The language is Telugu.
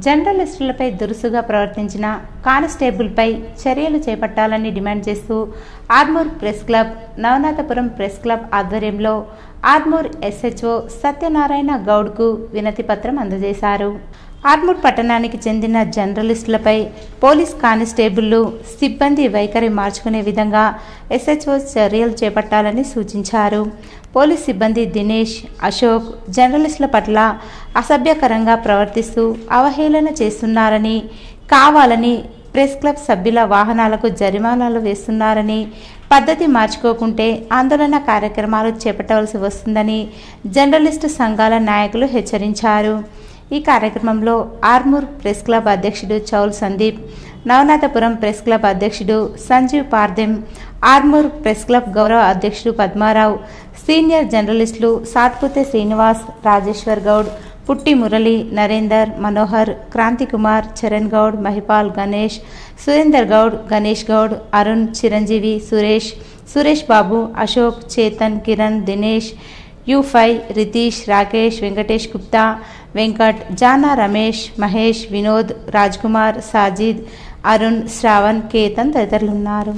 జర్నలిస్టులపై దురుసుగా ప్రవర్తించిన కానిస్టేబుల్పై చర్యలు చేపట్టాలని డిమాండ్ చేస్తూ Armoor press club, Navanathapuram press club ఆధ్వర్యంలో ఆర్మూర్ ఎస్హెచ్ఓ సత్యనారాయణ గౌడ్కు వినతి పత్రం అందజేశారు. ఆర్మూర్ పట్టణానికి చెందిన జర్నలిస్టులపై పోలీస్ కానిస్టేబుళ్లు సిబ్బంది వైఖరి మార్చుకునే విధంగా ఎస్హెచ్ఓ చర్యలు చేపట్టాలని సూచించారు. పోలీస్ సిబ్బంది దినేష్, అశోక్ జర్నలిస్టుల పట్ల అసభ్యకరంగా ప్రవర్తిస్తూ అవహేళన చేస్తున్నారని, కావాలని ప్రెస్ క్లబ్ సభ్యుల వాహనాలకు జరిమానాలు వేస్తున్నారని, పద్ధతి మార్చుకోకుంటే ఆందోళన కార్యక్రమాలు చేపట్టవలసి వస్తుందని జర్నలిస్టు సంఘాల నాయకులు హెచ్చరించారు. ఈ కార్యక్రమంలో ఆర్మూర్ ప్రెస్ క్లబ్ అధ్యక్షుడు చౌల్ సందీప్, నవనాథపురం ప్రెస్ క్లబ్ అధ్యక్షుడు సంజీవ్ పార్దెం, ఆర్మూర్ ప్రెస్ క్లబ్ గౌరవ అధ్యక్షుడు పద్మారావు, సీనియర్ జర్నలిస్టులు సాత్పుతే శ్రీనివాస్, రాజేశ్వర్ గౌడ్, పుట్టి మురళి, నరేందర్, మనోహర్, క్రాంతి కుమార్, చరణ్ గౌడ్, మహిపాల్, గణేష్, సురేందర్ గౌడ్, గణేష్ గౌడ్, అరుణ్, చిరంజీవి, సురేష్ బాబు, అశోక్, చేతన్, కిరణ్, దినేష్, యు5, రితీష్, రాకేష్, వెంకటేష్ గుప్తా, వెంకట్, జానా, రమేష్, మహేష్, వినోద్, రాజ్ కుమార్, సాజిద్, అరుణ్, శ్రావణ్, కేతన్ తదితరులున్నారు.